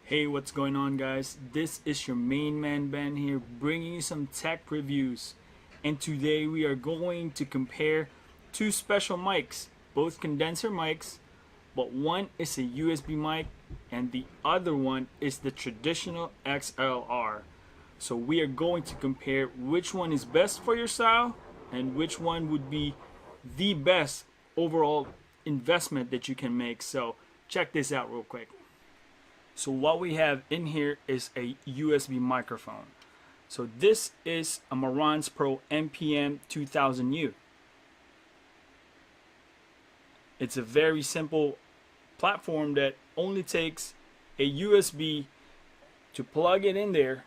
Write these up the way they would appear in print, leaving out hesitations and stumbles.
Hey, what's going on, guys? This is your main man Ben here, bringing you some tech reviews. And today we are going to compare two special mics, both condenser mics, but one is a USB mic and the other one is the traditional XLR. So we are going to compare which one is best for your style and which one would be the best overall investment that you can make. So check this out real quick. So what we have in here is a USB microphone. So this is a Marantz Pro NPM 2000U. It's a very simple platform that only takes a USB to plug it in there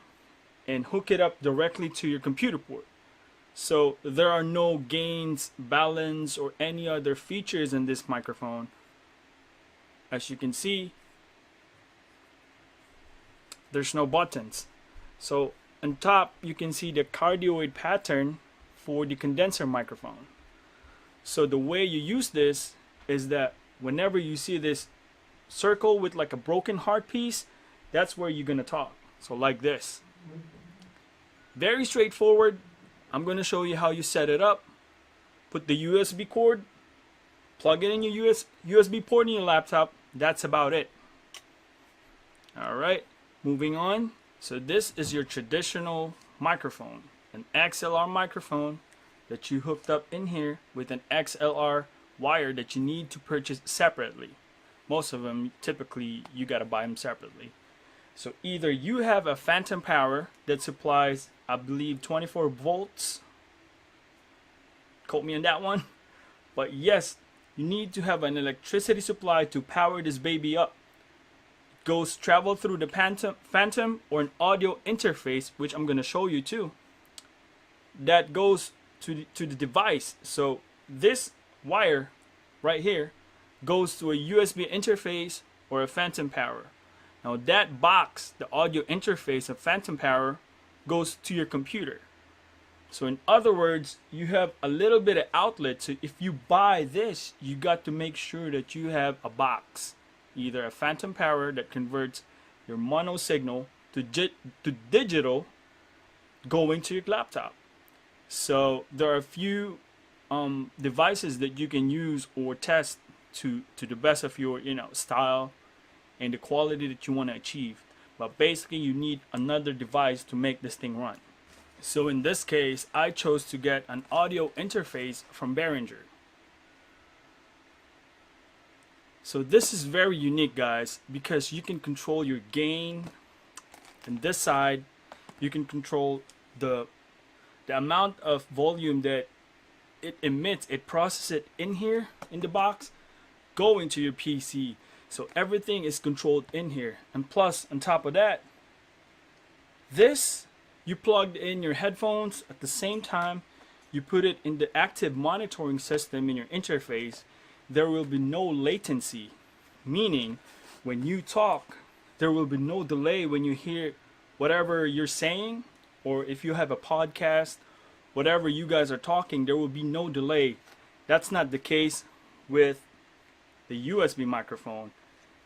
and hook it up directly to your computer port. So there are no gains, balance, or any other features in this microphone. As you can see, there's no buttons. So on top you can see the cardioid pattern for the condenser microphone. So the way you use this is that whenever you see this circle with like a broken heart piece, that's where you're gonna talk. So like this. Very straightforward. I'm gonna show you how you set it up. Put the USB cord, plug it in your USB port in your laptop. That's about it. Alright. Moving on, so this is your traditional microphone, an XLR microphone that you hooked up in here with an XLR wire that you need to purchase separately. Most of them, typically, you gotta buy them separately. So either you have a phantom power that supplies, I believe, 24 volts. Quote me on that one. But yes, you need to have an electricity supply to power this baby up. Travel through the phantom or an audio interface, which I'm going to show you too, that goes to the device. So this wire right here goes to a USB interface or a phantom power. Now that box, the audio interface of phantom power, goes to your computer. So in other words, you have a little bit of outlet. So if you buy this, you got to make sure that you have a box, either a phantom power that converts your mono signal to digital going to your laptop. So there are a few devices that you can use or test to the best of your style and the quality that you want to achieve. But basically you need another device to make this thing run. So in this case, I chose to get an audio interface from Behringer. So this is very unique, guys, because you can control your gain. And this side, you can control the amount of volume that it emits. It processes it in here in the box, going to your PC. So everything is controlled in here. And plus, on top of that, this, you plugged in your headphones. At the same time, you put it in the active monitoring system in your interface. There will be no latency, meaning when you talk, there will be no delay when you hear whatever you're saying, or if you have a podcast, whatever you guys are talking, there will be no delay. That's not the case with the USB microphone.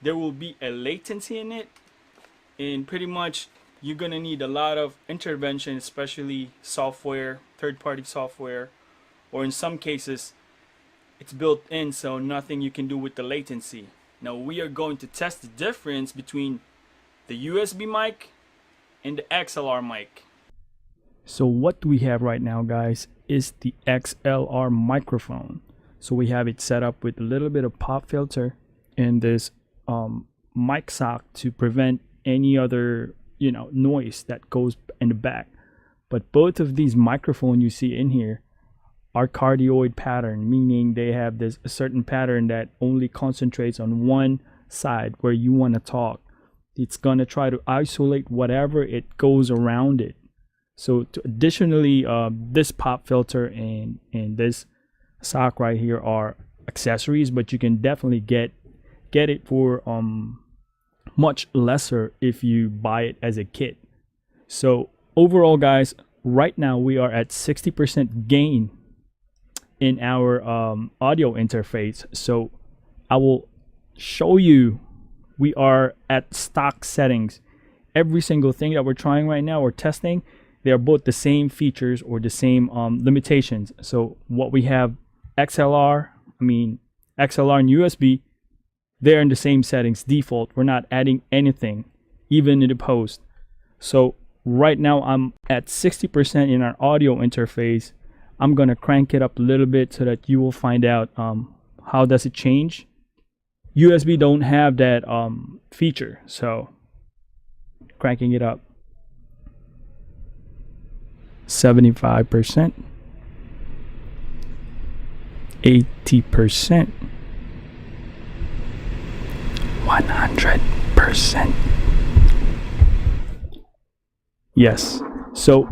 There will be a latency in it, and pretty much you're gonna need a lot of intervention, especially software, third-party software, or in some cases it's built in, so nothing you can do with the latency. Now we are going to test the difference between the USB mic and the XLR mic. So what we have right now, guys, is the XLR microphone. So we have it set up with a little bit of pop filter and this mic sock to prevent any other noise that goes in the back. But both of these microphones you see in here are cardioid pattern, meaning they have this a certain pattern that only concentrates on one side where you want to talk. It's gonna try to isolate whatever it goes around it. So additionally, this pop filter and this sock right here are accessories, but you can definitely get it for much lesser if you buy it as a kit. So overall, guys, right now we are at 60% gain in our audio interface. So I will show you we are at stock settings. Every single thing that we're trying right now or testing, they are both the same features or the same limitations. So what we have XLR and USB, they're in the same settings default. We're not adding anything, even in the post. So right now I'm at 60% in our audio interface. I'm gonna crank it up a little bit so that you will find out how does it change. USB don't have that feature, so cranking it up. 75%, 80%, 100%. Yes, so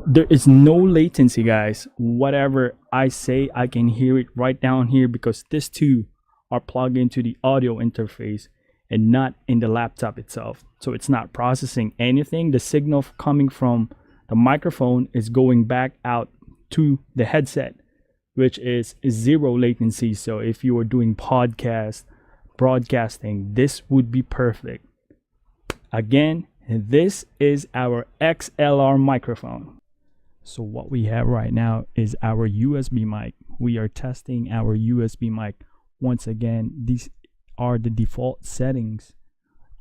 there is no latency, guys. Whatever I say, I can hear it right down here because these two are plugged into the audio interface and not in the laptop itself. So it's not processing anything. The signal coming from the microphone is going back out to the headset, which is zero latency. So if you are doing podcast broadcasting, this would be perfect. Again, this is our XLR microphone. So what we have right now is our USB mic. We are testing our USB mic. Once again, these are the default settings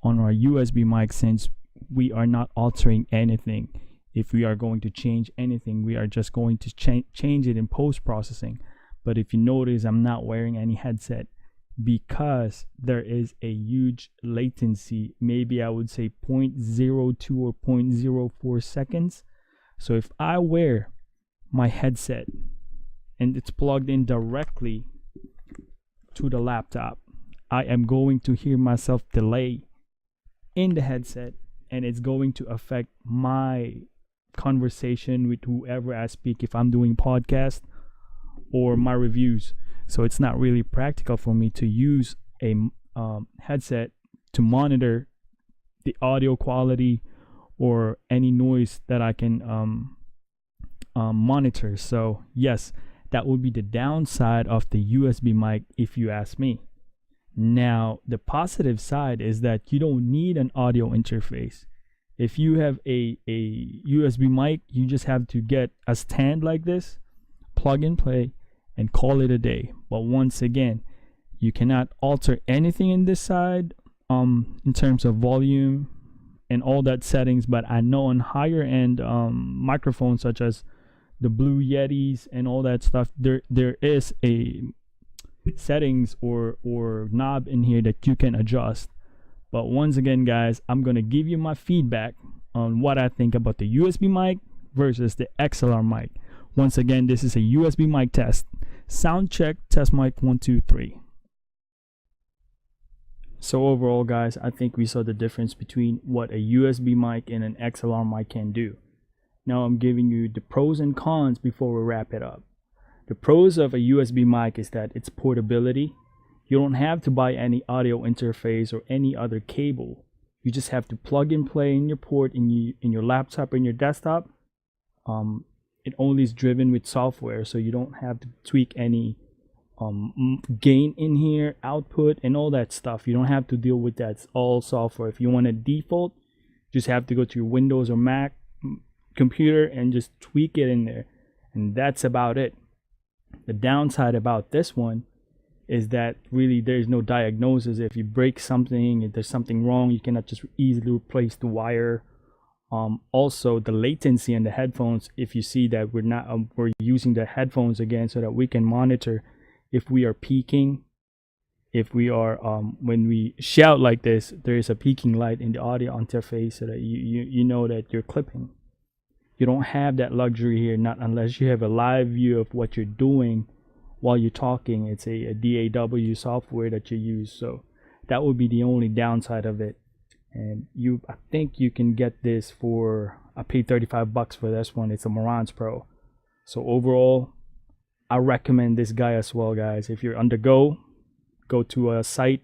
on our USB mic, since we are not altering anything. If we are going to change anything, we are just going to change it in post-processing. But if you notice, I'm not wearing any headset because there is a huge latency. Maybe I would say 0.02 or 0.04 seconds. So if I wear my headset and it's plugged in directly to the laptop, I am going to hear myself delay in the headset, and it's going to affect my conversation with whoever I speak if I'm doing podcast or my reviews. So it's not really practical for me to use a headset to monitor the audio quality or any noise that I can monitor. So yes, that would be the downside of the USB mic if you ask me. Now, the positive side is that you don't need an audio interface. If you have a USB mic, you just have to get a stand like this, plug and play, and call it a day. But once again, you cannot alter anything in this side in terms of volume and all that settings. But I know on higher end microphones such as the Blue Yetis and all that stuff, there is a settings or knob in here that you can adjust. But once again, guys, I'm gonna give you my feedback on what I think about the USB mic versus the XLR mic. Once again, this is a USB mic test. Sound check, test mic 1 2 3. So overall, guys, I think we saw the difference between what a USB mic and an XLR mic can do. Now I'm giving you the pros and cons before we wrap it up. The pros of a USB mic is that it's portability. You don't have to buy any audio interface or any other cable. You just have to plug and play in your port in your laptop or in your desktop. It only is driven with software, so you don't have to tweak any gain in here, output, and all that stuff. You don't have to deal with that. It's all software. If you want a default, just have to go to your Windows or Mac computer and just tweak it in there, and that's about it. The downside about this one is that really there's no diagnosis. If you break something, if there's something wrong, you cannot just easily replace the wire. Also, the latency in the headphones. If you see that we're using the headphones again so that we can monitor if we are peaking, if we are when we shout like this, there is a peaking light in the audio interface so that you know that you're clipping. You don't have that luxury here, not unless you have a live view of what you're doing while you're talking. It's a DAW software that you use, so that would be the only downside of it. And I think you can get this for, I paid $35 for this one. It's a Marantz Pro. So overall, I recommend this guy as well, guys. If you're on the go to a site,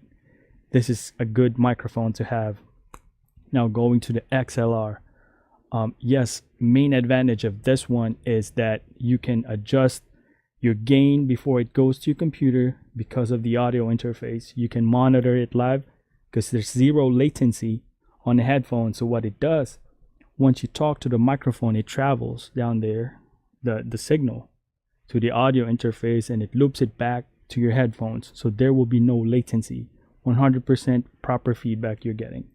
this is a good microphone to have. Now going to the XLR. Yes, main advantage of this one is that you can adjust your gain before it goes to your computer because of the audio interface. You can monitor it live because there's zero latency on the headphone. So what it does, once you talk to the microphone, it travels down there, the signal to the audio interface, and it loops it back to your headphones. So there will be no latency, 100% proper feedback you're getting.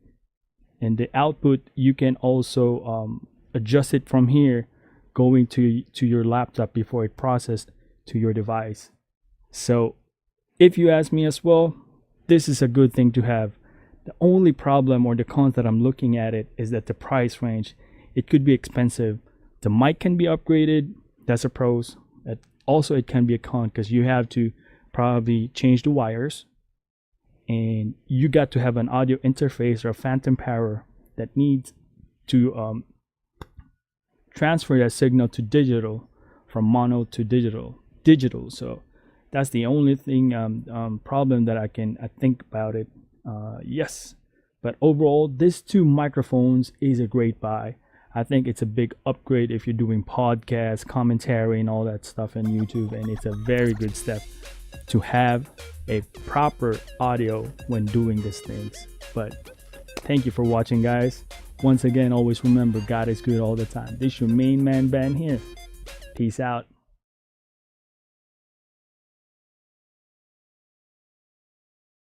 And the output, you can also adjust it from here, going to your laptop before it processed to your device. So if you ask me as well, this is a good thing to have. The only problem or the cons that I'm looking at it is that the price range, it could be expensive. The mic can be upgraded, that's a pros. Also, it can be a con because you have to probably change the wires, and you got to have an audio interface or a phantom power that needs to transfer that signal to digital, from mono to digital. So that's the only thing problem that I think about it. Yes, but overall, these two microphones is a great buy. I think it's a big upgrade if you're doing podcasts, commentary, and all that stuff on YouTube, and it's a very good step to have a proper audio when doing these things. But thank you for watching, guys. Once again, always remember, God is good all the time. This is your main man, Ben, here. Peace out.